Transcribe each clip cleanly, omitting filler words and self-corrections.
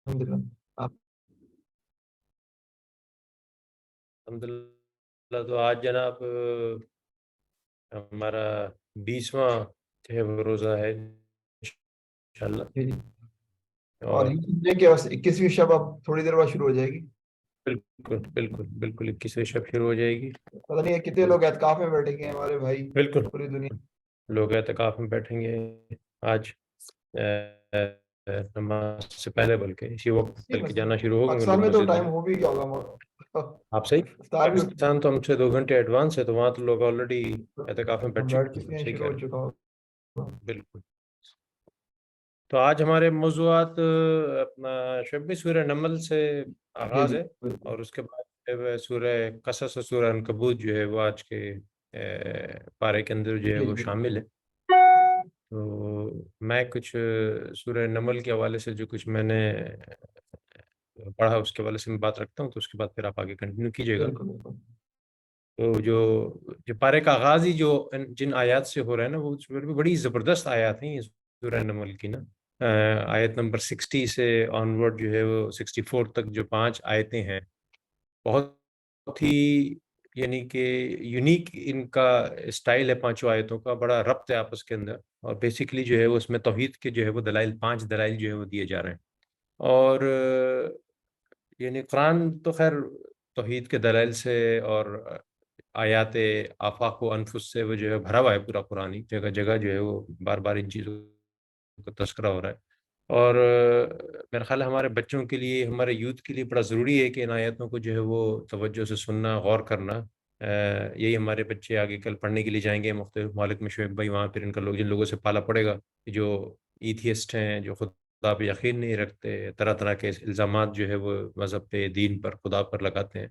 الحمدللہ آپ الحمدللہ۔ تو آج جناب ہمارا 20واں جو ہے وہ روزہ ہے انشاءاللہ، جی جی اور اور یہ سمجھیں کہ بس 21ویں شب اب تھوڑی دیر بعد شروع ہو جائے گی. بالکل بالکل بالکل 21ویں شب شروع ہو جائے گی. پتہ نہیں ہے کتنے لوگ اعتکاف میں بیٹھے گے ہمارے بھائی بالکل پوری دنیا. لوگ اعتکاف میں بیٹھیں گے آج نماز سے پہلے، بلکہ اسی وقت بلکہ جانا شروع ہو گئے پاکستان لوگ میں تو مسجد میں. ٹائم ہو بھی گیا ہوگا. آپ صحیح، افطار بھی پاکستان تو ہم سے 2 گھنٹے ایڈوانس ہے، تو وہاں تو لوگ آلریڈی اعتکاف میں بیٹھ بیٹھ چکے چکے ہیں. ہیں، صحیح کہہ شروع ہو رہے چکا ہوگا. ہیں، بالکل. تو آج ہمارے موضوعات اپنا شبی سورہ نمل سے جی آغاز جی ہے، بالکل. اور اس کے بعد جو ہے سورہ قصص اور سورہ عنکبوت جو ہے وہ آج کے پارے کے اندر جو ہے جی وہ جی شامل ہے. تو میں کچھ سورہ نمل کے حوالے سے جو کچھ میں نے پڑھا اس کے حوالے سے میں بات رکھتا ہوں، تو اس کے بعد پھر آپ آگے کنٹینیو کیجیے گا. بالکل بالکل. تو جو پارے کا آغاز ہی جو جن آیات سے ہو رہا ہے نا، وہ بڑی زبردست آیات ہیں یہ سورہ نمل کی نا. آیت نمبر 60 سے آنورڈ جو ہے وہ 64 تک جو 5 آیتیں ہیں، بہت ہی یعنی کہ یونیک ان کا اسٹائل ہے. 5 آیتوں کا بڑا ربط ہے آپس کے اندر، اور بیسیکلی جو ہے وہ اس میں توحید کے جو ہے وہ دلائل 5 دلائل جو ہے وہ دیے جا رہے ہیں. اور یعنی قرآن تو خیر توحید کے دلائل سے اور آیات آفاق و انفس سے وہ جو ہے بھرا ہوا ہے پورا قرآن ہی. جگہ جگہ جو ہے وہ بار بار ان چیزوں کا تذکرہ ہو رہا ہے. اور میرا خیال ہے ہمارے بچوں کے لیے، ہمارے یوتھ کے لیے بڑا ضروری ہے کہ ان آیاتوں کو جو ہے وہ توجہ سے سننا، غور کرنا. یہی ہمارے بچے آگے کل پڑھنے کے لیے جائیں گے مختلف ممالک میں. شعیب بھائی وہاں پھر ان کا لوگ جن لوگوں سے پالا پڑے گا، جو ایتھیسٹ ہیں، جو خدا پہ یقین نہیں رکھتے، طرح طرح کے الزامات جو ہے وہ مذہب پہ، دین پر، خدا پر لگاتے ہیں.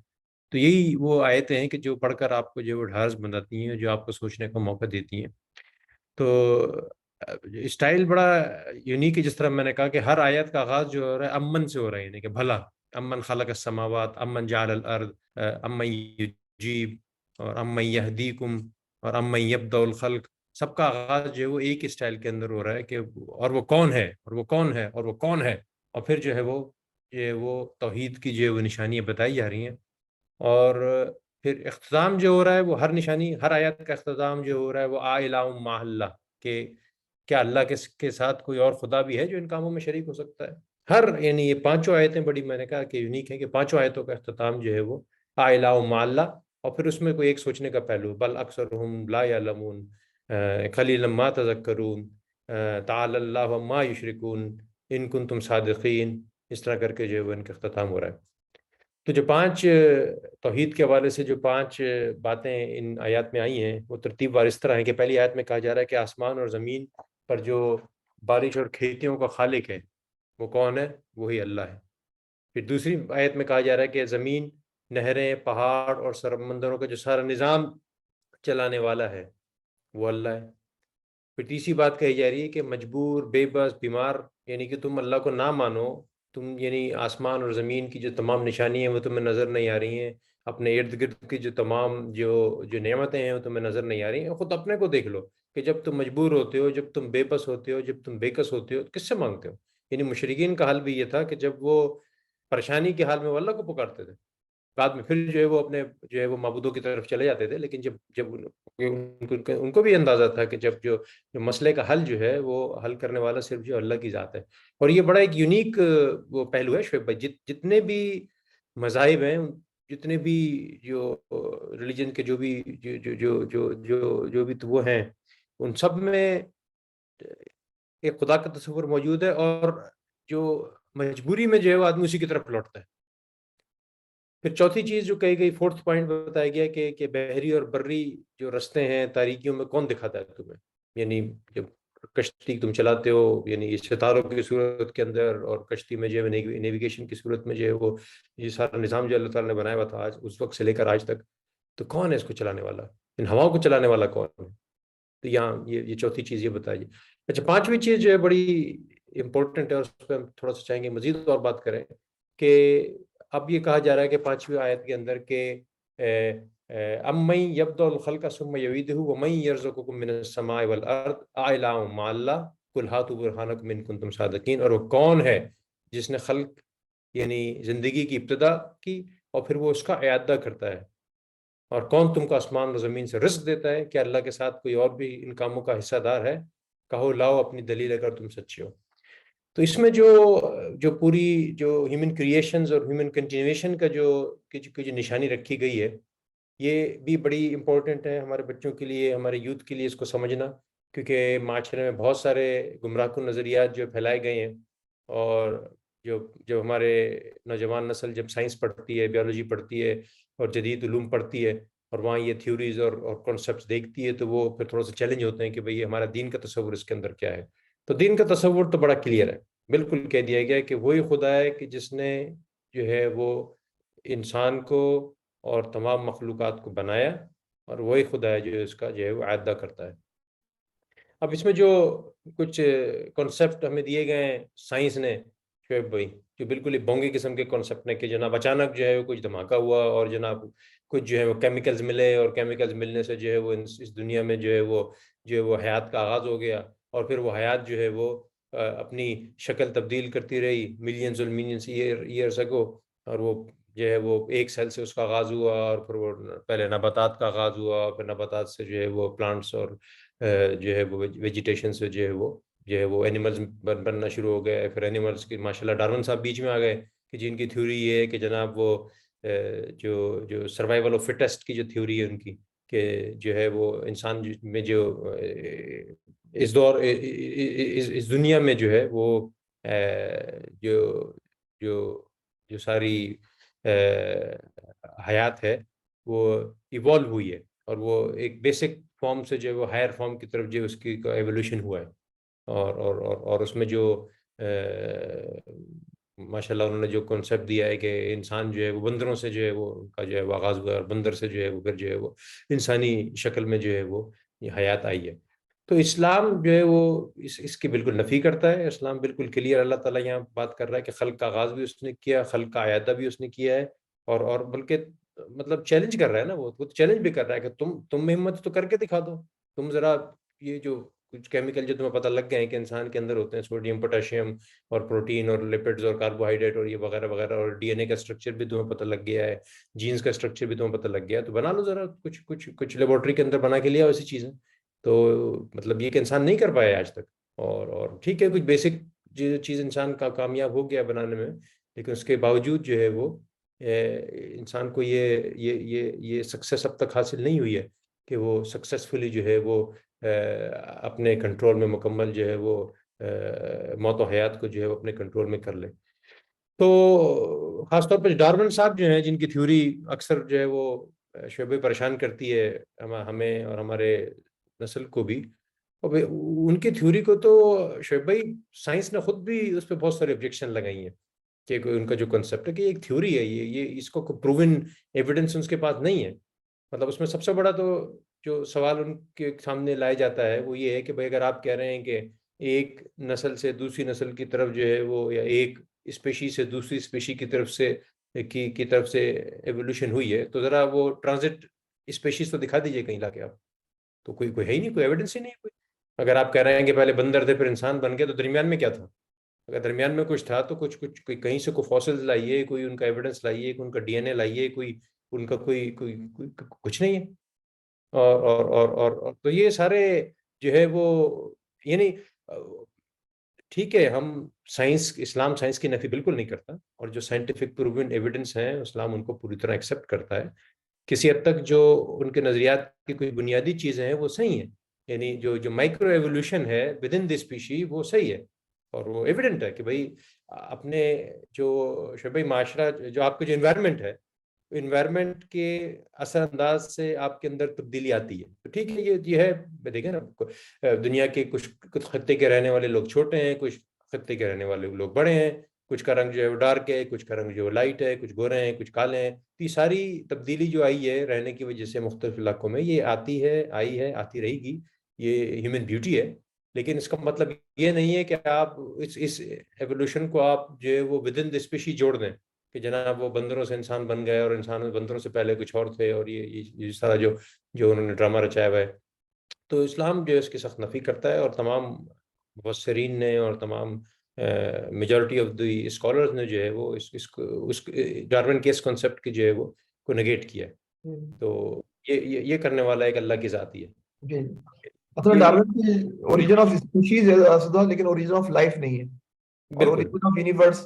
تو یہی وہ آیتیں ہیں کہ جو پڑھ کر آپ کو جو وہ ڈھارس بنداتی ہیں، جو آپ کو سوچنے کا موقع دیتی ہیں. تو اسٹائل بڑا یونیک ہے. جس طرح میں نے کہا کہ ہر آیت کا آغاز جو ہو رہا ہے امن سے ہو رہا ہے، یعنی کہ بھلا، امن خلق السماوات، امن جعل الارض، امن یجیب، اور امن یہدیکم، اور امن یبدأ الخلق. سب کا آغاز جو ہے وہ ایک اسٹائل کے اندر ہو رہا ہے کہ اور وہ کون ہے، اور وہ کون ہے، اور وہ کون ہے. اور پھر جو ہے وہ توحید کی جو ہے وہ نشانیاں بتائی جا رہی ہیں. اور پھر اختتام جو ہو رہا ہے وہ ہر نشانی، ہر آیت کا اختتام جو ہو رہا ہے وہ آ الہ مع اللہ، کہ کیا اللہ کے ساتھ کوئی اور خدا بھی ہے جو ان کاموں میں شریک ہو سکتا ہے. ہر یعنی یہ 5 آیتیں بڑی میں نے کہا کہ یونیک ہیں، کہ 5 آیتوں کا اختتام جو ہے وہ آ الہ مع اللہ، اور پھر اس میں کوئی ایک سوچنے کا پہلو، بل اکثرهم لا یعلمون، قلیلا ما تذکرون، تعالی اللہ عما یشرکون ان کنتم صادقین. اس طرح کر کے جو ہے وہ ان کا اختتام ہو رہا ہے. تو جو 5 توحید کے حوالے سے جو 5 باتیں ان آیات میں آئی ہیں، وہ ترتیب وار اس طرح ہیں کہ پہلی آیت میں کہا جا رہا ہے کہ آسمان اور زمین پر جو بارش اور کھیتیوں کا خالق ہے وہ کون ہے؟ وہی اللہ ہے. پھر دوسری آیت میں کہا جا رہا ہے کہ زمین، نہریں، پہاڑ اور سمندروں کا جو سارا نظام چلانے والا ہے وہ اللہ ہے. پھر تیسری بات کہی جا رہی ہے کہ مجبور، بے بس، بیمار، یعنی کہ تم اللہ کو نہ مانو، تم یعنی آسمان اور زمین کی جو تمام نشانی ہیں وہ تمہیں نظر نہیں آ رہی ہیں، اپنے ارد گرد کی جو تمام جو نعمتیں ہیں وہ تمہیں نظر نہیں آ رہی ہیں. خود اپنے کو دیکھ لو کہ جب تم مجبور ہوتے ہو، جب تم بے بس ہوتے ہو، جب تم بے کس ہوتے ہو، کس سے مانگتے ہو؟ یعنی مشرکین کا حال بھی یہ تھا کہ جب وہ پریشانی کے حال میں وہ اللہ کو پکارتے تھے، بعد میں پھر جو ہے وہ اپنے جو ہے وہ معبودوں کی طرف چلے جاتے تھے. لیکن جب ان کو بھی اندازہ تھا کہ جب جو مسئلے کا حل جو ہے وہ حل کرنے والا صرف جو اللہ کی ذات ہے. اور یہ بڑا ایک یونیک وہ پہلو ہے شعیب بھائی. جتنے بھی مذاہب ہیں، جتنے بھی جو ریلیجن کے جو بھی جو بھی تو وہ ہیں، ان سب میں ایک خدا کا تصور موجود ہے، اور جو مجبوری میں جو ہے وہ آدمی اسی کی طرف لوٹتا ہے. پھر چوتھی چیز جو کہی گئی، فورتھ پوائنٹ بتایا گیا کہ بحری اور بری جو رستے ہیں تاریکیوں میں کون دکھاتا ہے تمہیں. یعنی جب کشتی تم چلاتے ہو، یعنی ستاروں کی صورت کے اندر، اور کشتی میں جو ہے نیویگیشن کی صورت میں جو ہے وہ یہ سارا نظام جو اللہ تعالیٰ نے بنایا ہوا تھا آج اس وقت سے لے کر آج تک، تو کون ہے اس کو چلانے والا؟ ان ہواؤں کو چلانے والا کون ہے؟ تو یہاں یہ چوتھی چیز یہ بتائی. اچھا، پانچویں چیز جو ہے بڑی امپورٹنٹ ہے، اور اس پہ ہم تھوڑا سا چاہیں گے مزید اور بات کریں، کہ اب یہ کہا جا رہا ہے کہ 5ویں آیت کے اندر کہ امن یبدأ الخلق ثم یعیدہ ومن یرزقکم من السماء والارض اإلہ مع اللہ قل ہاتوا برہانکم ان کنتم صادقین. اور وہ کون ہے جس نے خلق یعنی زندگی کی ابتدا کی، اور پھر وہ اس کا اعادہ کرتا ہے. اور کون تم کو آسمان و زمین سے رزق دیتا ہے؟ کیا اللہ کے ساتھ کوئی اور بھی ان کاموں کا حصہ دار ہے؟ کہو لاؤ اپنی دلیل اگر تم سچے ہو. تو اس میں جو پوری جو ہیومن کریشنز اور ہیومن کنٹینیویشن کا جو نشانی رکھی گئی ہے، یہ بھی بڑی امپورٹنٹ ہے ہمارے بچوں کے لیے، ہمارے یوتھ کے لیے اس کو سمجھنا. کیونکہ معاشرے میں بہت سارے گمراہ کن نظریات جو پھیلائے گئے ہیں، اور جو ہمارے نوجوان نسل جب سائنس پڑھتی ہے، بیولوجی پڑھتی ہے اور جدید علوم پڑھتی ہے، اور وہاں یہ تھیوریز اور کانسیپٹس دیکھتی ہے، تو وہ پھر تھوڑا سا چیلنج ہوتے ہیں کہ بھئی ہمارا دین کا تصور اس کے اندر کیا ہے. تو دین کا تصور تو بڑا کلیئر ہے، بالکل کہہ دیا گیا کہ وہی خدا ہے کہ جس نے جو ہے وہ انسان کو اور تمام مخلوقات کو بنایا، اور وہی خدا ہے جو اس کا جو ہے وہ اعادہ کرتا ہے. اب اس میں جو کچھ کانسیپٹ ہمیں دیے گئے ہیں سائنس نے شعیب بھائی، جو بالکل ہی بونگی قسم کے کانسیپٹ نے، کہ جناب اچانک جو ہے وہ کچھ دھماکہ ہوا اور جناب کچھ جو ہے وہ کیمیکلز ملے، اور کیمیکلز ملنے سے جو ہے وہ اس دنیا میں جو ہے وہ حیات کا آغاز ہو گیا، اور پھر وہ حیات جو ہے وہ اپنی شکل تبدیل کرتی رہی ملینز اور ملینز ایئرس اگو. اور وہ جو ہے وہ ایک سیل سے اس کا آغاز ہوا، اور پھر وہ پہلے نباتات کا آغاز ہوا، پھر نباتات سے جو ہے وہ پلانٹس، اور جو ہے وہ ویجیٹیشن سے جو ہے وہ اینیملز بننا شروع ہو گئے. پھر اینیملز کی ماشاء اللہ ڈارون صاحب بیچ میں آ گئے کہ جن کی تھیوری یہ ہے کہ جناب وہ جو سروائیول آف فٹسٹ کی جو تھیوری ہے ان کی، کہ جو ہے وہ انسان میں جو اس دنیا میں جو ہے وہ جو جو جو ساری حیات ہے وہ ایوالو ہوئی ہے، اور وہ ایک بیسک فارم سے جو ہے وہ ہائر فارم کی طرف جو اس کی ایولیوشن ہوا ہے. اور اس میں جو ماشاء اللہ انہوں نے جو کانسیپٹ دیا ہے کہ انسان جو ہے وہ بندروں سے جو ہے وہ ان کا جو ہے وہ آغاز ہوا ہے، اور بندر سے جو ہے وہ پھر جو ہے وہ انسانی شکل میں جو ہے وہ یہ حیات آئی ہے. تو اسلام جو ہے وہ اس کی بالکل نفی کرتا ہے. اسلام بالکل کلیئر اللہ تعالیٰ یہاں بات کر رہا ہے کہ خلق کا آغاز بھی اس نے کیا، خلق کا اعادہ بھی اس نے کیا ہے، اور بلکہ مطلب چیلنج کر رہا ہے نا، وہ چیلنج بھی کر رہا ہے کہ تم ہمت تو کر کے دکھا دو. تم ذرا یہ جو کچھ کیمیکل جو تمہیں پتہ لگ گئے ہیں کہ انسان کے اندر ہوتے ہیں، سوڈیم، پوٹاشیم اور پروٹین اور لپڈز اور کاربوہائیڈریٹ اور یہ وغیرہ وغیرہ، اور ڈی این اے کا اسٹرکچر بھی تمہیں پتہ لگ گیا ہے، جینز کا اسٹرکچر بھی تمہیں پتہ لگ گیا ہے، تو بنا لو ذرا کچھ لیبورٹری کے اندر بنا کے لیا ایسی چیزیں. تو مطلب یہ کہ انسان نہیں کر پایا آج تک. اور ٹھیک ہے کچھ بیسک چیز انسان کا کامیاب ہو گیا بنانے میں، لیکن اس کے باوجود جو ہے وہ انسان کو یہ سکسیس اب تک حاصل نہیں ہوئی ہے کہ وہ سکسیسفلی جو ہے وہ اپنے کنٹرول میں مکمل جو ہے وہ موت و حیات کو جو ہے وہ اپنے کنٹرول میں کر لے. تو خاص طور پر ڈارون صاحب جو ہیں، جن کی تھیوری اکثر جو ہے وہ شعبے پریشان کرتی ہے ہمیں اور ہمارے نسل کو بھی، اور ان کی تھیوری کو تو شعیب بھائی سائنس نے خود بھی اس پہ بہت سارے آبجیکشن لگائی ہیں کہ ان کا جو کنسیپٹ ہے کہ ایک تھیوری ہے، یہ اس کو پروون ایویڈنس اس کے پاس نہیں ہے. مطلب اس میں سب سے بڑا تو جو سوال ان کے سامنے لایا جاتا ہے وہ یہ ہے کہ بھائی اگر آپ کہہ رہے ہیں کہ ایک نسل سے دوسری نسل کی طرف جو ہے وہ، یا ایک اسپیشی سے دوسری اسپیشی کی طرف سے ایوولوشن ہوئی ہے، تو ذرا وہ ٹرانزٹ اسپیشیز تو دکھا دیجیے کہیں لا کے آپ. تو کوئی ہے ہی نہیں، کوئی ایویڈنس ہی نہیں کوئی. اگر آپ کہہ رہے ہیں کہ پہلے بندر تھے پھر انسان بن گئے، تو درمیان میں کیا تھا؟ اگر درمیان میں کچھ تھا تو کوئی کہیں سے کوئی فوسلز لائیے، کوئی ان کا ایویڈنس لائیے، کوئی ان کا ڈی این اے لائیے، کوئی ان کا کوئی کچھ نہیں ہے. اور تو یہ سارے جو ہے وہ، یعنی ٹھیک ہے ہم اسلام سائنس کی نفی بالکل نہیں کرتا، اور جو سائنٹیفک پروون ایویڈنس ہیں اسلام ان کو پوری طرح ایکسیپٹ کرتا ہے. کسی حد تک جو ان کے نظریات کی کوئی بنیادی چیزیں ہیں وہ صحیح ہیں، یعنی جو مائکرو ایوولوشن ہے ود ان دی اسپیشی وہ صحیح ہے، اور وہ ایویڈنٹ ہے کہ بھائی اپنے جو شبئی معاشرہ، جو آپ کا جو انوائرمنٹ ہے، انوائرمنٹ کے اثر انداز سے آپ کے اندر تبدیلی آتی ہے. تو ٹھیک ہے یہ ہے، دیکھیں نا دنیا کے کچھ خطے کے رہنے والے لوگ چھوٹے ہیں، کچھ خطے کے رہنے والے لوگ بڑے ہیں، کچھ کا رنگ جو ہے وہ ڈارک ہے، کچھ کا رنگ جو ہے لائٹ ہے، کچھ گورے ہیں، کچھ کالے ہیں. تو یہ ساری تبدیلی جو آئی ہے رہنے کی وجہ سے مختلف علاقوں میں، یہ آئی ہے، آتی رہے گی. یہ ہیومن بیوٹی ہے. لیکن اس کا مطلب یہ نہیں ہے کہ آپ اس ایوولوشن کو آپ جو ہے وہ ود ان دی اسپیشی جوڑ دیں کہ جناب وہ بندروں سے انسان بن گئے اور انسان بندروں سے پہلے کچھ اور تھے، اور یہ سارا جو انہوں نے ڈرامہ رچایا ہوا ہے. تو اسلام جو ہے اس کی سخت نفی کرتا ہے، اور تمام مفسرین نے اور تمام میجورٹی آف دی اسکالرز نے جو ہے وہ اس ڈارون کے اس کنسیپٹ کی جو ہے وہ کو نگیٹ کیا ہے. تو یہ کرنے والا ایک اللہ کی ذات ہی ہے. جی اصل ڈارون کی اوریجن آف اسپیشیز ہے لیکن اوریجن آف لائف نہیں ہے اور بالکل اوریجن آف یونیورس.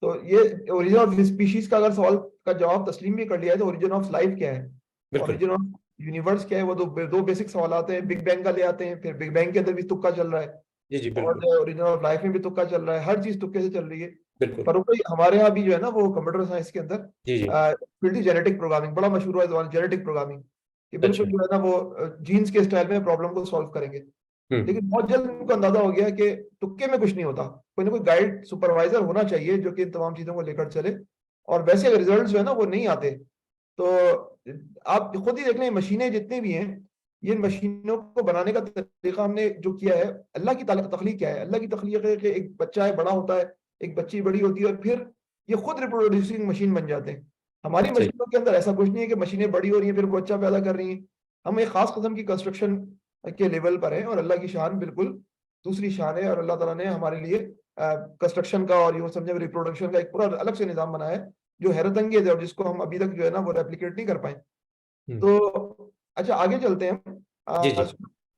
تو یہ اوریجن آف اسپیشیز کا اگر سوال کا جواب تسلیم بھی کر لیا ہے تو اوریجن آف لائف کیا ہے, بالکل اوریجن آف یونیورس کیا ہے, وہ دو بیسک سوالات ہیں. بگ بینگ کا لے آتے ہیں, پھر بگ بینگ کے اندر بھی تکا چل رہا ہے, جی اور بالکل اوریجن آف لائف میں بھی تکا چل رہا ہے. ہر چیز تکے سے چل رہی ہے. بالکل فاروق بھائی ہمارے یہاں بھی جو ہے نا وہ کمپیوٹر سائنس کے اندر جی فیلڈ جینیٹک پروگرامنگ بڑا مشہور ہے زبان, جینیٹک پروگرامنگ, کہ اچھا بالکل جو ہے نا وہ جینز کے اسٹائل میں پرابلم کو سالو کریں گے. لیکن بہت جلد ان کو اندازہ ہو گیا کہ تکے میں کچھ نہیں ہوتا, کوئی نہ کوئی گائیڈ سپروائزر ہونا چاہیے جو کہ ان تمام چیزوں کو لے کر چلے. اور ویسے اگر ریزلٹس جو ہے نا وہ نہیں آتے تو آپ خود ہی دیکھ لیں, مشینیں جتنی بھی ہیں, یہ مشینوں کو بنانے کا طریقہ ہم نے جو کیا ہے, اللہ کی تخلیق کیا ہے, اللہ کی تخلیق ہے کہ ایک بچہ ہے بڑا ہوتا ہے, ایک بچی بڑی ہوتی ہے, اور پھر یہ خود ریپروڈیوسنگ مشین بن جاتے ہیں. ہماری صحیح مشینوں کے اندر ایسا کچھ نہیں ہے کہ مشینیں بڑی ہو رہی ہیں پھر بچہ پیدا کر رہی ہیں. ہم ایک خاص قسم کی کنسٹرکشن کے لیول پر ہیں, اور اللہ کی شان بالکل دوسری شان ہے. اور اللہ تعالیٰ نے ہمارے لیے کنسٹرکشن کا اور یوں سمجھے ریپروڈکشن کا ایک پورا الگ سے نظام بنایا ہے جو حیرت انگیز ہے, اور جس کو ہم ابھی تک جو ہے نا وہ ریپلیکیٹ نہیں کر پائے. تو اچھا آگے چلتے ہیں. جی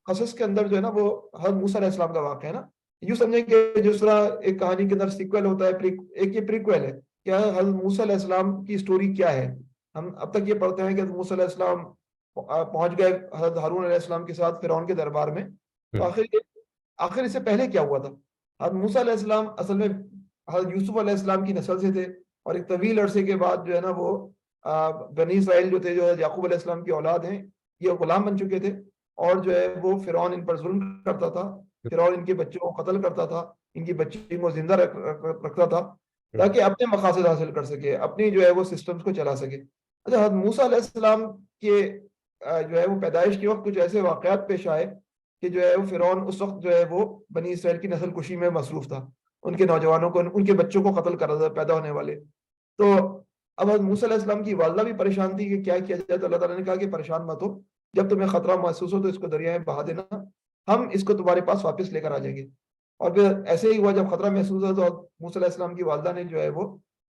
قصص کے اندر جو ہے نا وہ حضرت موسیٰ علیہ السلام کا واقعہ ہے نا, یوں سمجھیں کہ جس طرح ایک کہانی کے اندر سیکویل ہوتا ہے, ایک یہ پریکویل ہے. کیا حضرت موسیٰ علیہ السلام کی سٹوری کیا ہے؟ ہم اب تک یہ پڑھتے ہیں کہ حضرت موسیٰ علیہ السلام پہنچ گئے حضرت ہارون علیہ السلام کے ساتھ فرعون کے دربار میں. تو آخر اس سے پہلے کیا ہوا تھا؟ حضرت موسیٰ علیہ السلام اصل میں حضرت یوسف علیہ السلام کی نسل سے تھے, اور ایک طویل عرصے کے بعد جو ہے نا وہ بنی اسرائیل جو تھے, جو یعقوب علیہ السلام کی اولاد ہیں, یہ غلام بن چکے تھے, اور جو ہے وہ فرعون ان پر ظلم کرتا تھا, فرعون ان کے بچوں کو قتل کرتا تھا, ان کی بچی کو زندہ رکھتا تھا تاکہ اپنے مقاصد حاصل کر سکے, اپنی جو ہے وہ سسٹمز کو چلا سکے. اچھا حضرت موسیٰ علیہ السلام کے جو ہے وہ پیدائش کے وقت کچھ ایسے واقعات پیش آئے کہ جو ہے وہ فرعون اس وقت جو ہے وہ بنی اسرائیل کی نسل کشی میں مصروف تھا, ان کے نوجوانوں کو, ان کے بچوں کو قتل کر رہا تھا پیدا ہونے والے. تو اب حضرت موسیٰ علیہ السلام کی والدہ بھی پریشان تھی کہ کیا کیا جائے. تو اللہ تعالیٰ نے کہا کہ پریشان مت ہو, جب تمہیں خطرہ محسوس ہو تو اس کو دریا میں بہا دینا, ہم اس کو تمہارے پاس واپس لے کر آ جائیں گے. اور پھر ایسے ہی ہوا, جب خطرہ محسوس ہوا تو موسیٰ علیہ السلام کی والدہ نے جو ہے وہ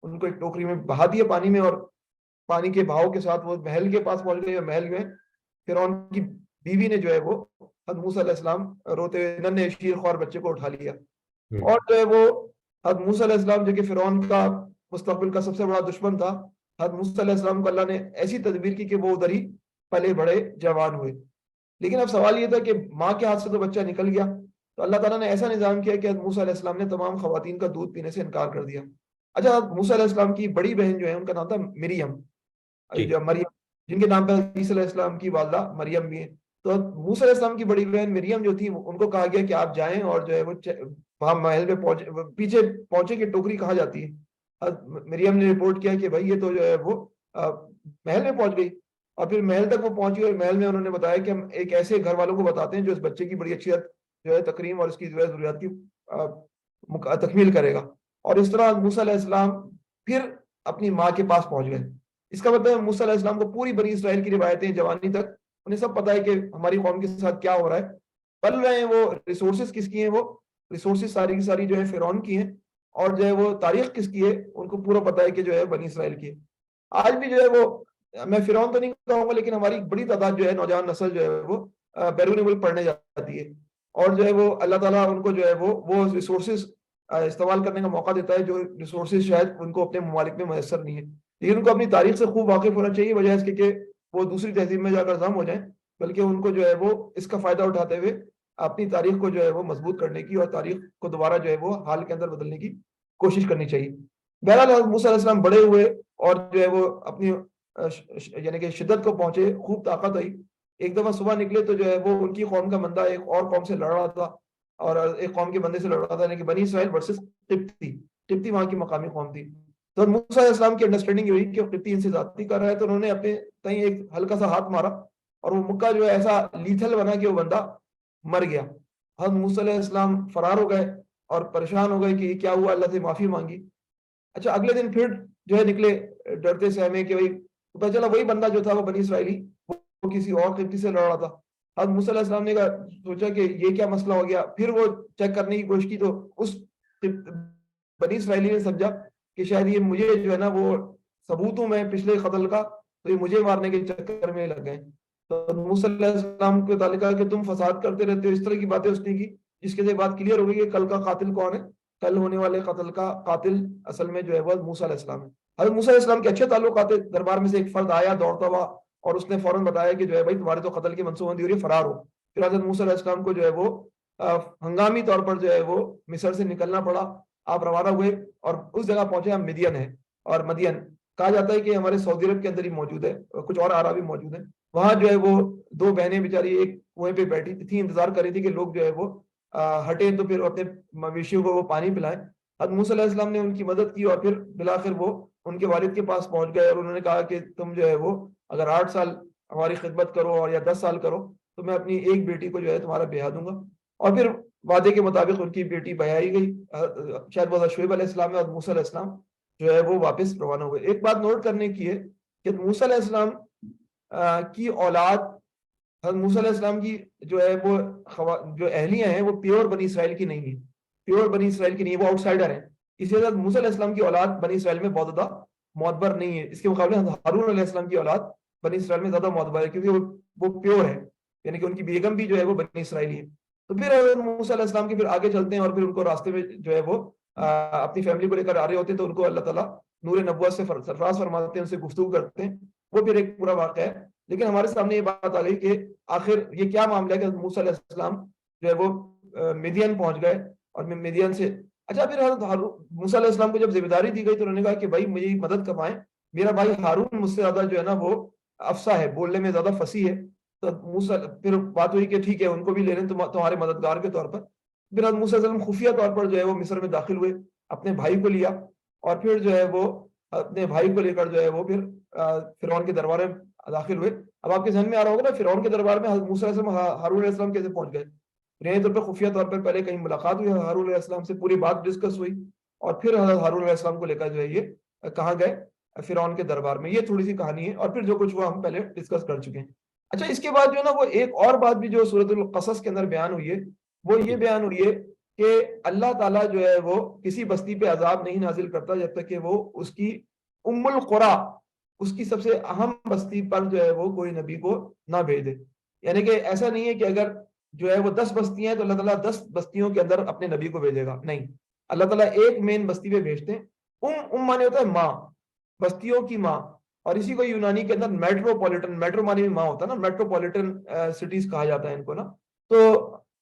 ان کو ایک ٹوکری میں بہا دیا پانی میں, اور پانی کے بہاؤ کے ساتھ وہ محل کے پاس پہنچ گئے. اور محل میں فرعون کی بیوی نے جو ہے وہ حضرت موسیٰ علیہ السلام روتے ننھے شیر خوار بچے کو اٹھا لیا, اور جو ہے وہ حضرت موسیٰ علیہ السلام جو کہ فرعون کا مستقبل کا سب سے بڑا دشمن تھا, حضرت موسیٰ علیہ السلام کو اللہ نے ایسی تدبیر کی کہ وہ ادھر ہی پلے بڑے جوان ہوئے. لیکن اب سوال یہ تھا کہ ماں کے ہاتھ سے تو بچہ نکل گیا, تو اللہ تعالیٰ نے ایسا نظام کیا کہ حضرت موسیٰ علیہ السلام نے تمام خواتین کا دودھ پینے سے انکار کر دیا. اچھا حضرت موسیٰ علیہ السلام کی بڑی بہن جو ہے ان کا نام تھا مریم, جو مریم جن کے نام پہ عیسیٰ علیہ السلام کی والدہ مریم بھی ہیں. تو موسیٰ علیہ السلام کی بڑی بہن مریم جو تھی ان کو کہا گیا کہ آپ جائیں اور جو ہے وہ وہاں محل میں پیچھے پہنچے کہ ٹوکری کہاں جاتی ہے. مریم نے رپورٹ کیا کہ بھائی یہ تو جو ہے وہ محل میں پہنچ گئی, اور پھر محل تک وہ پہنچی, اور محل میں انہوں نے بتایا کہ ہم ایک ایسے گھر والوں کو بتاتے ہیں جو اس بچے کی بڑی اچھی جو ہے تکریم اور اس کی جو ہے ضروریات کی تکمیل کرے گا. اور اس طرح موسیٰ علیہ السلام پھر اپنی ماں کے پاس پہنچ گئے. اس کا مطلب موسیٰ علیہ السلام کو پوری بنی اسرائیل کی روایتیں جوانی تک انہیں سب پتہ ہے کہ ہماری قوم کے ساتھ کیا ہو رہا ہے. پل رہے ہیں وہ ریسورسز کس کی ہیں, وہ ریسورسز ساری کی ساری جو ہے فرعون کی ہیں, اور جو ہے وہ تاریخ کس کی ہے ان کو پورا پتہ ہے کہ جو ہے بنی اسرائیل کی ہے. آج بھی جو ہے وہ میں فرعون تو نہیں کہوں گا, لیکن ہماری بڑی تعداد جو ہے نوجوان نسل جو ہے وہ بیرون ملک پڑھنے جاتی ہے, اور جو ہے وہ اللہ تعالیٰ ان کو جو ہے وہ ریسورسز استعمال کرنے کا موقع دیتا ہے جو ریسورسز شاید ان کو اپنے ممالک میں میسر نہیں ہے. لیکن ان کو اپنی تاریخ سے خوب واقف ہونا چاہیے, بجائے اس کے کہ وہ دوسری تہذیب میں جا کر ضم ہو جائیں, بلکہ ان کو جو ہے وہ اس کا فائدہ اٹھاتے ہوئے اپنی تاریخ کو جو ہے وہ مضبوط کرنے کی اور تاریخ کو دوبارہ جو ہے وہ حال کے اندر بدلنے کی کوشش کرنی چاہیے. بہرحال موسیٰ علیہ السلام بڑے ہوئے اور جو ہے وہ اپنی یعنی کہ شدت کو پہنچے, خوب طاقت آئی. ایک دفعہ صبح نکلے تو جو ہے وہ ان کی قوم کا بندہ ایک اور قوم سے لڑ رہا تھا, اور ایک قوم کے بندے سے لڑ رہا تھا, یعنی کہ بنی اسرائیل ورسز قبطی وہاں کی مقامی قوم تھی. تو موسیٰ علیہ السلام کی انڈرسٹینڈنگ ہوئی کہ قبطی ان سے زیادتی کر رہا ہے, تو انہوں نے اپنے تئیں ایک ہلکا سا ہاتھ مارا, اور وہ مکہ جو ہے ایسا لیتھل بنا کہ وہ بندہ مر گیا. حضرت موسیٰ علیہ السلام فرار ہو گئے اور پریشان ہو گئے کہ یہ کیا ہوا, اللہ سے معافی مانگی. اچھا اگلے دن پھر جو ہے نکلے ڈرتے سہمے کہ بھائی پتہ چلا وہی بندہ جو تھا وہ بنی اسرائیلی وہ کسی اور قبطی سے لڑ رہا تھا. حضرت موسیٰ علیہ السلام نے سوچا کہ یہ کیا مسئلہ ہو گیا, پھر وہ چیک کرنے کی کوشش کی تو اس بنی اسرائیلی نے سمجھا کہ شاید یہ مجھے جو ہے نا وہ ثبوتوں میں پچھلے قتل کا، تو یہ مجھے مارنے کے چکر میں لگ گئے. تو موسیٰ علیہ السلام کو تعلق کہا کہ تم فساد کرتے رہتے ہو. اس طرح کی باتیں اس نے کی جس کے بات کلیئر ہو گئی کہ کل کا قاتل کون ہے. کل ہونے والے قتل کا قاتل اصل میں جو ہے وہ موسیٰ علیہ السلام ہے. حضرت موسیٰ علیہ السلام کے اچھے تعلقات تھے. دربار میں سے ایک فرد آیا دوڑتا ہوا اور اس نے فوراً بتایا کہ جو ہے بھائی تمہارے تو قتل کی منصوبہ بندی ہو رہی ہے، فرار ہو. پھر حضرت موسیٰ علیہ السلام کو جو ہے وہ ہنگامی طور پر جو ہے وہ مصر سے نکلنا پڑا. آپ روانہ ہوئے اور اس جگہ پہنچے ہم مدین ہے. اور مدین کہا جاتا ہے کہ ہمارے سعودی عرب کے اندر ہی موجود ہے، کچھ اور عرب بھی موجود ہیں. وہاں جو ہے وہ دو بہنیں بیچاری ایک کنویں پہ بیٹھی تھی، انتظار کر رہی تھی کہ لوگ جو ہے وہ ہٹیں تو پھر اپنے مویشیوں کو وہ پانی پلائیں. حضرت موسیٰ علیہ السلام نے ان کی مدد کی اور پھر بالآخر وہ ان کے والد کے پاس پہنچ گئے اور انہوں نے کہا کہ تم جو ہے وہ اگر 8 سال ہماری خدمت کرو اور یا 10 سال کرو تو میں اپنی ایک بیٹی کو جو ہے تمہارا بیاہ دوں گا. اور پھر وعدے کے مطابق ان کی بیٹی بیائی گئی. شاید وہ شعیب علیہ السلام اور موسیٰ علیہ السلام جو ہے وہ واپس روانہ ہوئے. ایک بات نوٹ کرنے کی ہے کہ موسیٰ علیہ السلام کی اولاد، حضرت موسیٰ علیہ السلام کی جو ہے وہ جو اہلیاں ہیں وہ پیور بنی اسرائیل کی نہیں ہیں، پیور بنی اسرائیل کی نہیں ہے، وہ آؤٹ سائڈر ہیں. اسی لیے حضرت موسیٰ علیہ السلام کی اولاد بنی اسرائیل میں بہت زیادہ معتبر نہیں ہے. اس کے مقابلے ہارون علیہ السلام کی اولاد بنی اسرائیل میں زیادہ معتبر ہے کیونکہ وہ پیور ہے، یعنی کہ ان کی بیگم بھی جو ہے وہ بنی اسرائیلی ہے. تو پھر حضرت موسیٰ علیہ السلام کے پھر آگے چلتے ہیں اور پھر ان کو راستے میں جو ہے وہ اپنی فیملی کو لے کر آ رہے ہوتے ہیں تو ان کو اللہ تعالیٰ نور نبوت سے سرفراز فرماتے ہیں، ان سے گفتگو کرتے ہیں. وہ پھر ایک پورا واقعہ ہے. لیکن ہمارے سامنے یہ بات آ گئی کہ آخر یہ کیا معاملہ ہے کہ حضرت موسیٰ علیہ السلام جو ہے وہ مدین پہنچ گئے اور مدین سے اچھا پھر حضرت موسیٰ علیہ السلام کو جب ذمہ داری دی گئی تو انہوں نے کہا کہ بھائی مجھے مدد کروائیں، میرا بھائی ہارون مجھ سے زیادہ جو ہے نا وہ افصاح ہے، بولنے میں زیادہ فصیح ہے. تو موسیٰ پھر بات ہوئی کہ ٹھیک ہے ان کو بھی لے لیں تمہارے مددگار کے طور پر. پھر حضرت موسیٰ علیہ السلام خفیہ طور پر جو ہے وہ مصر میں داخل ہوئے، اپنے بھائی کو لیا اور پھر جو ہے وہ اپنے بھائی کو لے کر جو ہے وہ پھر فرعون کے دربار میں داخل ہوئے. اب آپ کے ذہن میں آ رہا ہوگا نا فرعون کے دربار میں حضرت موسیٰ علیہ السلام ہارون علیہ السلام کیسے پہنچ گئے. یعنی طور پر خفیہ طور پر پہلے کہیں ملاقات ہوئی ہارون علیہ السلام سے، پوری بات ڈسکس ہوئی اور پھر حضرت ہارون علیہ السلام کو لے کر جو ہے یہ کہاں گئے فرعون کے دربار میں. یہ تھوڑی سی کہانی ہے اور پھر جو کچھ ہوا ہم پہلے ڈسکس کر چکے ہیں. اچھا اس کے بعد جو ہے نا وہ ایک اور بات بھی جو سورۃ القصص کے اندر بیان ہوئی ہے وہ یہ بیان ہوئی ہے کہ اللہ تعالیٰ جو ہے وہ کسی بستی پہ عذاب نہیں نازل کرتا جب تک کہ وہ اس کی ام القریٰ، اس کی سب سے اہم بستی پر جو ہے وہ کوئی نبی کو نہ بھیج دے. یعنی کہ ایسا نہیں ہے کہ اگر جو ہے وہ 10 بستیاں ہیں تو اللہ تعالیٰ 10 بستیوں کے اندر اپنے نبی کو بھیجے گا، نہیں. اللہ تعالیٰ ایک مین بستی پہ بھیجتے ہیں. مانے ہوتا ہے ماں، بستیوں کی ماں. اور اسی کو یونانی کے اندر میٹروپولیٹن، میٹرو مانے بھی ماں ہوتا ہے نا، میٹروپولیٹن سٹیز کہا جاتا ہے ان کو نا. تو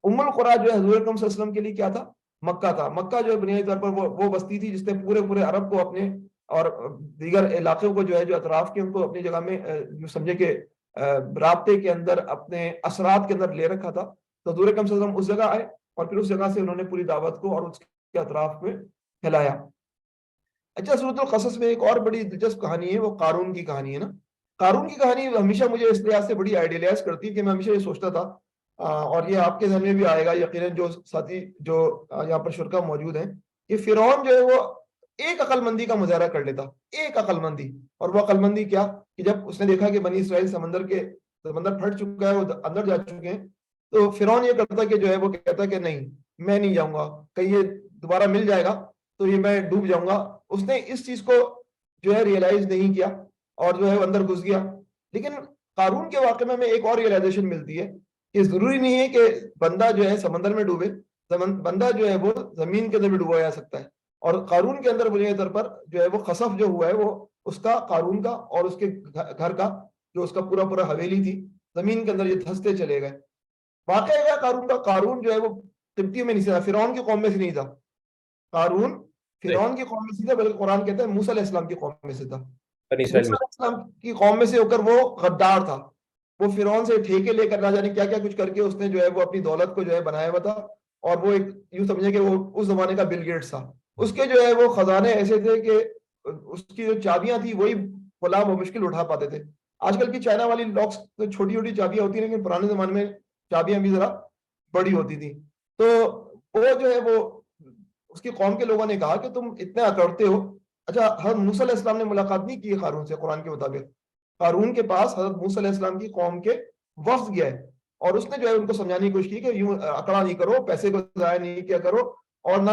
ام القریٰ جو ہے حضور اکرم صلی اللہ علیہ وسلم کے لیے کیا تھا؟ مکہ تھا. مکہ جو ہے بنیادی طور پر وہ بستی تھی جس نے پورے عرب کو اپنے اور دیگر علاقوں کو جو ہے جو اطراف کے ان کو اپنی جگہ میں جو سمجھے کہ رابطے کے اندر اپنے اثرات کے اندر لے رکھا تھا. تو حضور اکرم صلی اللہ علیہ وسلم اس جگہ آئے اور پھر اس جگہ سے انہوں نے پوری دعوت کو اور اس کے اطراف میں پھیلایا. اچھا سورۃ القصص میں ایک اور بڑی دلچسپ کہانی ہے، وہ قارون کی کہانی ہے نا. قارون کی کہانی ہمیشہ مجھے اس لحاظ سے بڑی آئیڈیلائز کرتی ہے کہ میں ہمیشہ یہ سوچتا تھا اور یہ آپ کے ذہن میں بھی آئے گا یقیناً جو ساتھی جو یہاں پر شرکا موجود ہیں، کہ فرعون جو ہے وہ ایک عقل مندی کا مظاہرہ کر لیتا، ایک عقل مندی. اور وہ عقل مندی کیا کہ جب اس نے دیکھا کہ بنی اسرائیل سمندر پھٹ چکا ہے، وہ اندر جا چکے ہیں، تو فرعون یہ کرتا کہ جو ہے وہ کہتا کہ نہیں میں نہیں جاؤں گا، کہیں یہ دوبارہ مل جائے گا تو یہ میں ڈوب جاؤں گا. اس نے اس چیز کو جو ہے ریئلائز نہیں کیا اور جو ہے اندر گھس گیا. لیکن قارون کے واقعے میں ہمیں ایک اور ریئلائزیشن ملتی ہے کہ ضروری نہیں ہے کہ بندہ جو ہے سمندر میں ڈوبے، بندہ جو ہے وہ زمین کے اندر بھی ڈوبا جا سکتا ہے. اور قارون کے اندر بنیادی طور پر جو ہے وہ خسف جو ہوا ہے وہ اس کا، قارون کا اور اس کے گھر کا جو اس کا پورا حویلی تھی زمین کے اندر یہ دھستے چلے گئے. واقعہ ہے قارون کا، قارون جو ہے وہ قبطیوں میں نہیں تھا، فرعون کی قوم میں سے نہیں تھا. قارون فرعون کی قوم میں سے تھا، بلکہ قرآن کہتا ہے موسیٰ علیہ السلام کی قوم میں سے تھا. موسیٰ علیہ السلام کی قوم میں سے ہو کر وہ غدار تھا. وہ فرعون سے ٹھیکے لے کر نہ جانے کیا کیا کچھ کر کے اس نے جو ہے وہ اپنی دولت کو جو ہے بنایا ہوا تھا. اور وہ ایک یوں سمجھے کہ وہ اس زمانے کا بل گیٹس تھا. اس کے جو ہے وہ خزانے ایسے تھے کہ اس کی جو چابیاں تھی وہی غلام و مشکل اٹھا پاتے تھے. آج کل کی چائنا والی لاکس تو چھوٹی چھوٹی چابیاں ہوتی ہیں، لیکن پرانے زمانے میں چابیاں بھی ذرا بڑی ہوتی تھی. تو وہ جو ہے وہ اس کی قوم کے لوگوں نے کہا کہ تم اتنے اکڑتے ہو. اچھا حضرت موسیٰ علیہ السلام نے ملاقات نہیں کی قارون سے. قرآن کے مطابق قارون کے پاس حضرت موسیٰ علیہ السلام کی قوم کے وفد گیا ہے اور اس نے جو ہے ان کو سمجھانے کی کوشش کی کہ یوں اکڑا نہیں کرو، پیسے کو ضائع نہیں کیا کرو اور نہ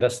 10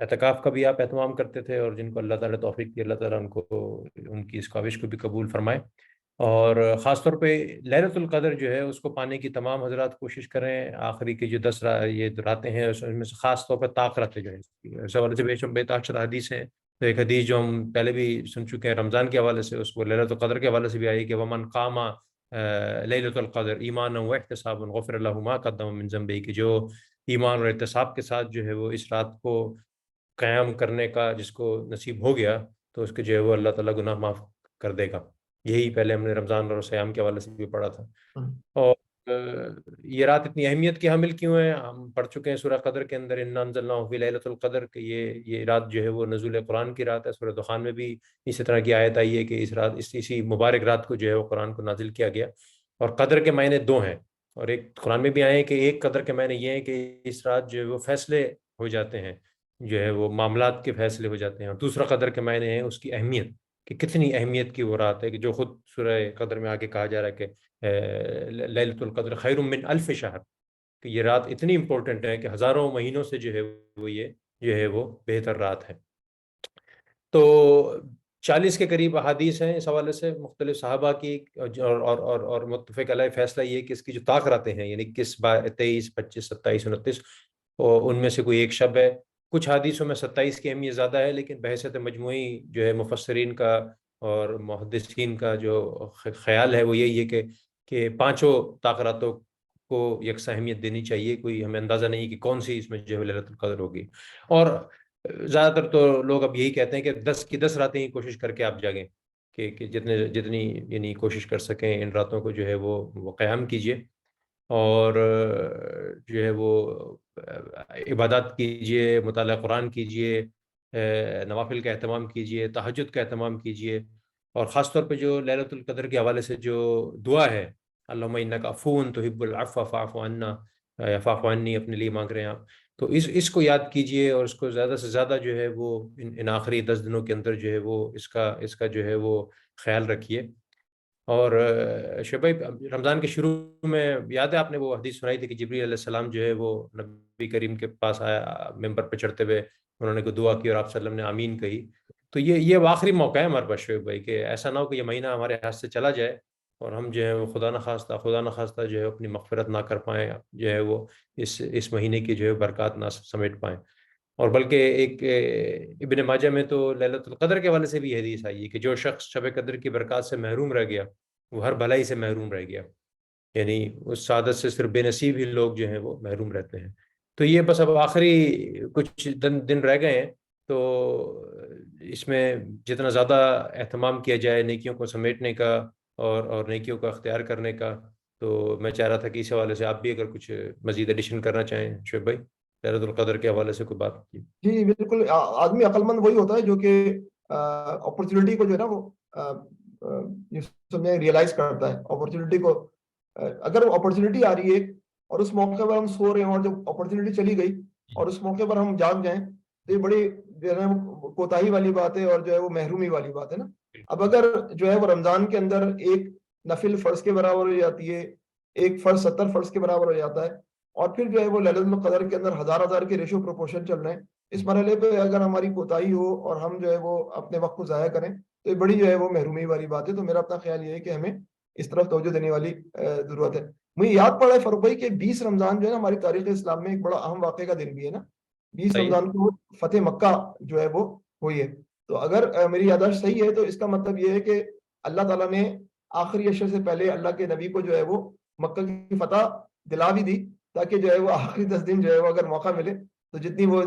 اعتکاف کا بھی آپ اہتمام کرتے تھے، اور جن کو اللہ تعالیٰ توفیق دی، اللہ تعالیٰ ان کو ان کی اس کاوش کو بھی قبول فرمائے. اور خاص طور پہ لیلۃ القدر جو ہے اس کو پانے کی تمام حضرات کوشش کریں. آخری کی جو 10 یہ راتیں ہیں اس میں سے خاص طور پہ طاق راتیں جو ہیں، اس حوالے سے بے تاثر حدیث ہیں. تو ایک حدیث جو ہم پہلے بھی سن چکے ہیں رمضان کے حوالے سے، اس کو لیلۃ القدر کے حوالے سے بھی آئی کہ ومن قام لیلۃ القدر ایمانا واحتسابا غفر له ما قدم من ذنبه، کہ جو ایمان اور احتساب کے ساتھ جو ہے وہ اس رات کو قیام کرنے کا جس کو نصیب ہو گیا تو اس کے جو ہے وہ اللہ تعالیٰ گناہ معاف کر دے گا. یہی پہلے ہم نے رمضان اور سیام کے حوالے سے بھی پڑھا تھا. اور یہ رات اتنی اہمیت کی حامل کیوں ہے؟ ہم پڑھ چکے ہیں سورہ قدر کے اندر انا انزلناہ فی لیلۃ القدر کہ یہ رات جو ہے وہ نزول قرآن کی رات ہے. سورہ دخان میں بھی اسی طرح کی آیت آئی ہے کہ اس رات اسی مبارک رات کو جو ہے وہ قرآن کو نازل کیا گیا. اور قدر کے معنی دو ہیں، اور ایک قرآن میں بھی آئے ہیں کہ ایک قدر کے معنی یہ ہے کہ اس رات جو ہے وہ فیصلے ہو جاتے ہیں، جو ہے وہ معاملات کے فیصلے ہو جاتے ہیں. اور دوسرا قدر کے معنی ہے اس کی اہمیت، کہ کتنی اہمیت کی وہ رات ہے، کہ جو خود سورہ قدر میں آگے کہا جا رہا ہے کہ لیلۃ القدر خیر من الف شہر، کہ یہ رات اتنی امپورٹنٹ ہے کہ ہزاروں مہینوں سے جو ہے وہ یہ جو ہے وہ بہتر رات ہے. تو 40 کے قریب احادیث ہیں اس حوالے سے مختلف صحابہ کی، اور متفق علیہ فیصلہ یہ کہ اس کی جو طاق راتیں ہیں یعنی 21 23 25 27 29 ان میں سے کوئی ایک شب ہے. کچھ حدیثوں میں 27 کی اہمیت زیادہ ہے، لیکن بحیثیت مجموعی جو ہے مفسرین کا اور محدثین کا جو خیال ہے وہ یہی ہے کہ پانچوں طاق راتوں کو یکساں اہمیت دینی چاہیے. کوئی ہمیں اندازہ نہیں کہ کون سی اس میں جو ہے لیلۃ القدر ہوگی. اور زیادہ تر تو لوگ اب یہی کہتے ہیں کہ 10 کی 10 راتیں ہی کوشش کر کے آپ جاگیں، کہ جتنی یعنی کوشش کر سکیں ان راتوں کو جو ہے وہ قیام کیجیے، اور جو ہے وہ عبادات کیجیے، مطالعہ قرآن کیجیے، نوافل کا اہتمام کیجیے، تہجد کا اہتمام کیجیے. اور خاص طور پہ جو لیلۃ القدر کے حوالے سے جو دعا ہے اللہم انک عفو تحب العفو فاعف عنا، یا فاعف عنی اپنے لیے مانگ رہے ہیں آپ، تو اس کو یاد کیجیے، اور اس کو زیادہ سے زیادہ جو ہے وہ ان آخری 10 دنوں کے اندر جو ہے وہ اس کا جو ہے وہ خیال رکھیے. اور شعیب بھائی رمضان کے شروع میں یاد ہے آپ نے وہ حدیث سنائی تھی کہ جبریل علیہ السلام جو ہے وہ نبی کریم کے پاس آیا ممبر پہ چڑھتے ہوئے، انہوں نے کوئی دعا کی اور آپ صلی اللہ علیہ وسلم نے آمین کہی. تو یہ آخری موقع ہے ہمارے پاس شعیب بھائی، کہ ایسا نہ ہو کہ یہ مہینہ ہمارے ہاتھ سے چلا جائے اور ہم جو ہے وہ خدا نخواستہ جو ہے اپنی مغفرت نہ کر پائیں، جو ہے وہ اس مہینے کی جو ہے برکات نہ سمیٹ پائیں. اور بلکہ ایک ابن ماجہ میں تو لیلۃ القدر کے حوالے سے بھی حدیث آئی ہے کہ جو شخص شب قدر کی برکات سے محروم رہ گیا وہ ہر بھلائی سے محروم رہ گیا، یعنی اس سعادت سے صرف بے نصیب ہی لوگ جو ہیں وہ محروم رہتے ہیں. تو یہ بس اب آخری کچھ دن رہ گئے ہیں، تو اس میں جتنا زیادہ اہتمام کیا جائے نیکیوں کو سمیٹنے کا اور نیکیوں کا اختیار کرنے کا، تو میں چاہ رہا تھا کہ اس حوالے سے آپ بھی اگر کچھ مزید ایڈیشن کرنا چاہیں شعیب بھائی لیلۃ القدر کے حوالے سے کوئی بات کی. جی بالکل. آدمی عقل مند وہی ہوتا ہے جو کہ اپرچونٹی کو جو ہے نا وہ ریئلائز کرتا ہے. اپرچونٹی کو اگر اپرچونٹی آ رہی ہے اور اس موقع پر ہم سو رہے ہیں اور جب اپرچونٹی چلی گئی اور اس موقع پر ہم جاگ جائیں تو یہ بڑی جو ہے کوتاہی والی بات ہے اور جو ہے وہ محرومی والی بات ہے نا. اب اگر جو ہے وہ رمضان کے اندر ایک نفل فرض کے برابر ہو جاتی ہے، ایک فرض 70 فرض کے برابر ہو جاتا ہے، اور پھر جو ہے وہ لیلۃ القدر کے اندر ہزار کے ریشو پروپورشن چل رہے ہیں، اس مرحلے پہ اگر ہماری کوتاہی ہو اور ہم جو ہے وہ اپنے وقت کو ضائع کریں تو یہ بڑی جو ہے وہ محرومی والی بات ہے. تو میرا اپنا خیال یہ ہے کہ ہمیں اس طرف توجہ دینے والی ضرورت ہے. مجھے یاد پڑا ہے فاروق بھائی کہ 20 رمضان جو ہے نا ہماری تاریخ اسلام میں ایک بڑا اہم واقعے کا دن بھی ہے نا. 20 رمضان کو فتح مکہ جو ہے وہ ہوئی ہے. تو اگر میری یادداشت صحیح ہے تو اس کا مطلب یہ ہے کہ اللہ تعالیٰ نے آخری عشر سے پہلے اللہ کے نبی کو جو ہے وہ مکہ کی فتح دلا بھی دی تاکہ جو ہے وہ آخری 10 دن جو ہے وہ اگر موقع ملے تو جتنی وہ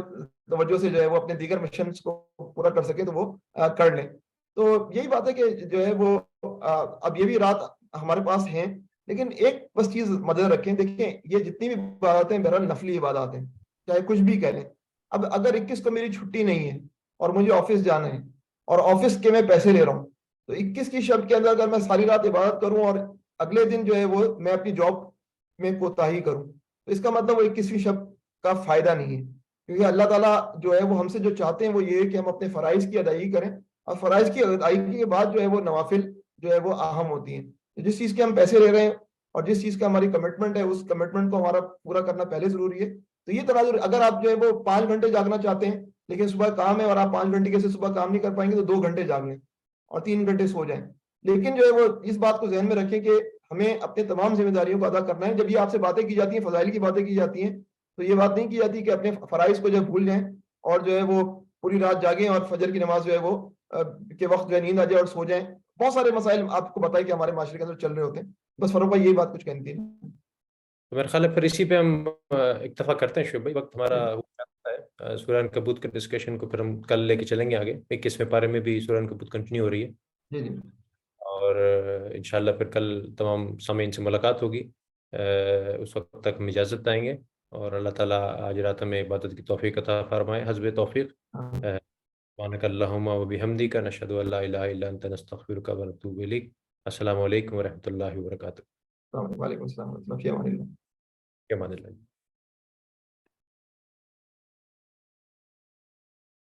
توجہ سے جو ہے وہ اپنے دیگر مشنز کو پورا کر سکے تو وہ کر لیں. تو یہی بات ہے کہ جو ہے وہ اب یہ بھی رات ہمارے پاس ہیں، لیکن ایک بس چیز مدد رکھیں. دیکھیں یہ جتنی بھی عبادتیں بہرحال نفلی عبادات ہیں، چاہے کچھ بھی کہہ لیں. اب اگر 21 کو میری چھٹی نہیں ہے اور مجھے آفس جانا ہے اور آفس کے میں پیسے لے رہا ہوں، تو 21 کی شب کے اندر اگر میں ساری رات عبادت کروں اور اگلے دن جو ہے وہ میں اپنی جاب میں کوتاہی کروں تو اس کا مطلب وہ 21ویں شب کا فائدہ نہیں ہے. کیونکہ اللہ تعالیٰ جو ہے وہ ہم سے جو چاہتے ہیں وہ یہ ہے کہ ہم اپنے فرائض کی ادائیگی کریں، اور فرائض کی ادائیگی کے بعد جو ہے وہ نوافل جو ہے وہ اہم ہوتی ہیں. جس چیز کے ہم پیسے لے رہے ہیں اور جس چیز کا ہماری کمٹمنٹ ہے اس کمٹمنٹ کو ہمارا پورا کرنا پہلے ضروری ہے. تو یہ تناظر اگر آپ جو ہے وہ 5 گھنٹے جاگنا چاہتے ہیں لیکن صبح کام ہے اور آپ 5 گھنٹے سے صبح کام نہیں کر پائیں گے تو 2 گھنٹے جاگ لیں اور 3 گھنٹے سو جائیں. لیکن جو ہے وہ اس بات کو ذہن میں رکھیں کہ ہمیں اپنے تمام ذمہ داریوں کو ادا کرنا ہے. جب یہ آپ سے باتیں کی جاتی ہیں، فضائل کی باتیں کی جاتی ہیں، تو یہ بات نہیں کی جاتی کہ اپنے فرائض کو جو بھول جائیں اور جو ہے وہ پوری رات جاگیں اور فجر کی نماز جو ہے وہ کے وقت جو ہے نیند آ جائے اور سو جائیں. بہت سارے مسائل آپ کو بتائیں کہ ہمارے معاشرے کے اندر چل رہے ہوتے ہیں. بس فاروق بھائی یہی بات کچھ کہنی تھی. تو میرا خیال ہے پھر اسی پہ ہم اکتفا کرتے ہیں شعیب بھائی، وقت ہمارا ہو جاتا ہے. سورہ عنکبوت کے ڈسکشن کو پھر ہم کل لے کے چلیں گے آگے. 21ویں پارے میں بھی سورہ عنکبوت کنٹینیو ہو رہی ہے، جی جی اور انشاءاللہ پھر کل تمام سامعین سے ملاقات ہوگی. اس وقت تک ہم اجازت دیں گے، اور اللہ تعالیٰ آج رات میں عبادت کی توفیق عطا فرمائے حسب توفیق. ہاں. سبحانک اللہم و بحمدک نشہد ان لا الہ الا انت نستغفرک و نتوب الیک. السلام علیکم ورحمۃ اللہ وبرکاتہ. وعلیکم السلام ورحمۃ اللہ. فی امان اللہ. فی امان اللہ.